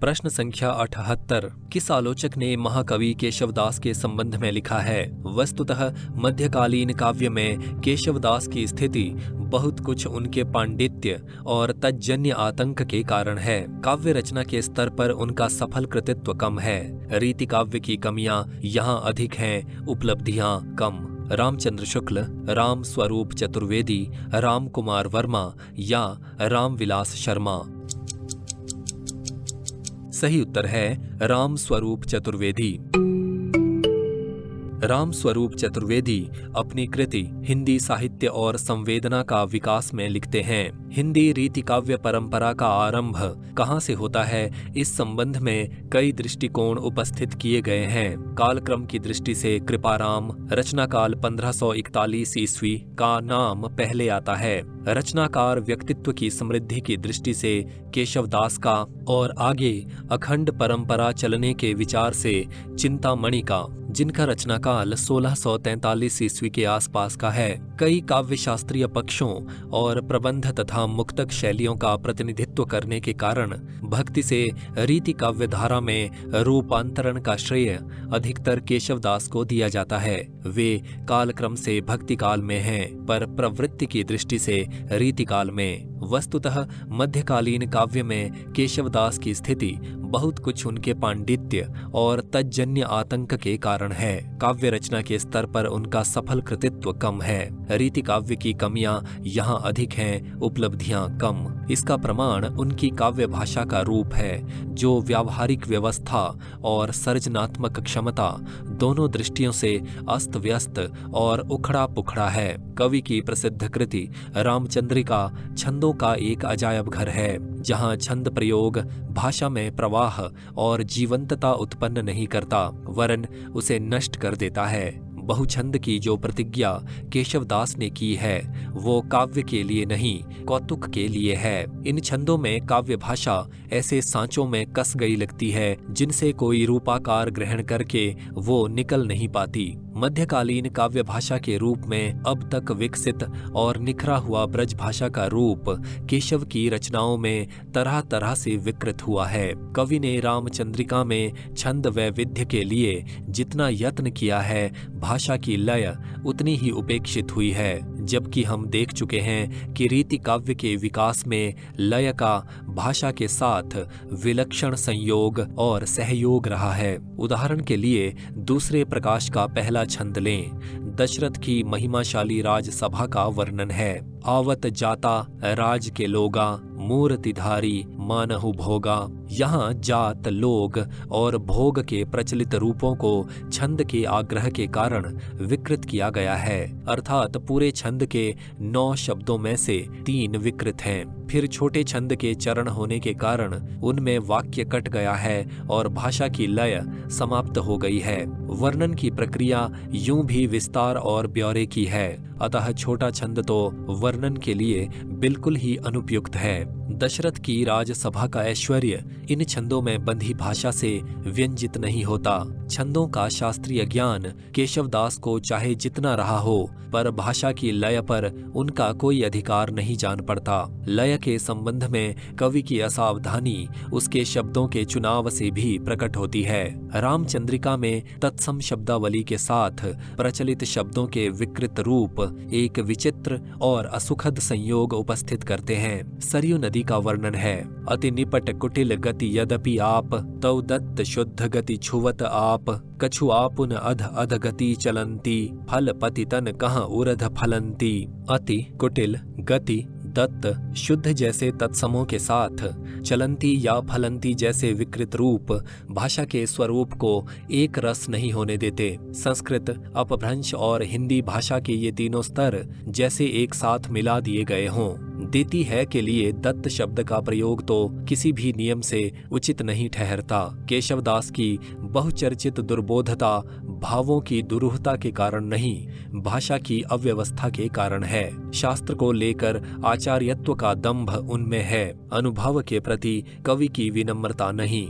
प्रश्न संख्या 78। किस आलोचक ने महाकवि केशवदास के संबंध में लिखा है? वस्तुतः मध्यकालीन काव्य में केशवदास की स्थिति बहुत कुछ उनके पांडित्य और तज्जन्य आतंक के कारण है। काव्य रचना के स्तर पर उनका सफल कृतित्व कम है। रीति काव्य की कमियां यहाँ अधिक हैं, उपलब्धियां कम। रामचंद्र शुक्ल, राम स्वरूप चतुर्वेदी, राम कुमार वर्मा या रामविलास शर्मा? सही उत्तर है राम स्वरूप चतुर्वेदी। राम स्वरूप चतुर्वेदी अपनी कृति हिंदी साहित्य और संवेदना का विकास में लिखते हैं। हिंदी रीति काव्य परंपरा का आरंभ कहाँ से होता है, इस संबंध में कई दृष्टिकोण उपस्थित किए गए हैं। कालक्रम की दृष्टि से कृपाराम, रचनाकाल 1541 ईस्वी का नाम पहले आता है। रचनाकार व्यक्तित्व की समृद्धि की दृष्टि से केशवदास का और आगे अखंड परंपरा चलने के विचार से चिंतामणि का, जिनका रचनाकाल 1643 ईस्वी के आसपास का है। कई काव्य शास्त्रीय पक्षों और प्रबंध तथा मुक्तक शैलियों का प्रतिनिधित्व करने के कारण भक्ति से रीति काव्य धारा में रूपांतरण का श्रेय अधिकतर केशवदास को दिया जाता है। वे कालक्रम से भक्ति काल में हैं, पर प्रवृत्ति की दृष्टि से रीति काल में। वस्तुतः मध्यकालीन काव्य में केशवदास की स्थिति बहुत कुछ उनके पांडित्य और तज्जन्य आतंक के कारण है। काव्य रचना के स्तर पर उनका सफल कृतित्व कम है। रीति काव्य की कमियां यहाँ अधिक हैं, उपलब्धियां कम। इसका प्रमाण उनकी काव्य भाषा का रूप है, जो व्यावहारिक व्यवस्था और सर्जनात्मक क्षमता दोनों दृष्टियों से अस्त व्यस्त और उखड़ा पुखड़ा है। कवि की प्रसिद्ध कृति रामचंद्रिका छंदों का एक अजायब घर है, जहाँ छंद प्रयोग भाषा में प्रवाह और जीवंतता उत्पन्न नहीं करता, वरन उसे नष्ट कर देता है। बहुछंद की जो प्रतिज्ञा केशवदास ने की है, वो काव्य के लिए नहीं, कौतुक के लिए है। इन छंदों में काव्य भाषा ऐसे सांचों में कस गई लगती है, जिनसे कोई रूपाकार ग्रहण करके वो निकल नहीं पाती। मध्यकालीन काव्य भाषा के रूप में अब तक विकसित और निखरा हुआ ब्रज भाषा का रूप केशव की रचनाओं में तरह तरह से विकृत हुआ है। कवि ने रामचंद्रिका में छंद वैविध्य के लिए जितना यत्न किया है, भाषा की लय उतनी ही उपेक्षित हुई है, जबकि हम देख चुके हैं कि रीति काव्य के विकास में लय का भाषा के साथ विलक्षण संयोग और सहयोग रहा है। उदाहरण के लिए दूसरे प्रकाश का पहला छंद लें। दशरथ की महिमाशाली राजसभा का वर्णन है। आवत जाता राज के लोगा, मूर्तिधारी मानहु भोगा। यहाँ जात, लोग और भोग के प्रचलित रूपों को छंद के आग्रह के कारण विकृत किया गया है, अर्थात पूरे छंद के 9 शब्दों में से 3 विकृत हैं। फिर छोटे छंद के चरण होने के कारण उनमें वाक्य कट गया है और भाषा की लय समाप्त हो गई है। वर्णन की प्रक्रिया यूं भी विस्तार और ब्यौरे की है, अतः छोटा छंद तो वर्णन के लिए बिल्कुल ही अनुपयुक्त है। दशरथ की राजसभा का ऐश्वर्य इन छंदों में बंधी भाषा से व्यंजित नहीं होता। छंदों का शास्त्रीय ज्ञान केशवदास को चाहे जितना रहा हो, पर भाषा की लय पर उनका कोई अधिकार नहीं जान पड़ता। लय के संबंध में कवि की असावधानी उसके शब्दों के चुनाव से भी प्रकट होती है। रामचंद्रिका में तत्सम शब्दावली के साथ प्रचलित शब्दों के विकृत रूप एक विचित्र और असुखद संयोग उपस्थित करते हैं। सरयू नदी का वर्णन है। अति निपट कुटिल गति यद्यपि आप, तौ दत्त शुद्ध गति छुवत आप। कछु आपुन अध अध गति चलंती, फल पति तन कहाँ उरध फलंती। अति कुटिल गति दत्त शुद्ध जैसे तत्समों के साथ चलंती या फलंती जैसे विकृत रूप भाषा के स्वरूप को एक रस नहीं होने देते। संस्कृत, अपभ्रंश और हिंदी भाषा के ये तीनों स्तर जैसे एक साथ मिला दिए गए हों। देती है के लिए दत्त शब्द का प्रयोग तो किसी भी नियम से उचित नहीं ठहरता। केशवदास की बहुचर्चित दुर्बोधता भावों की दुरूहता के कारण नहीं, भाषा की अव्यवस्था के कारण है। शास्त्र को लेकर आचार्यत्व का दंभ उनमें है, अनुभव के प्रति कवि की विनम्रता नहीं।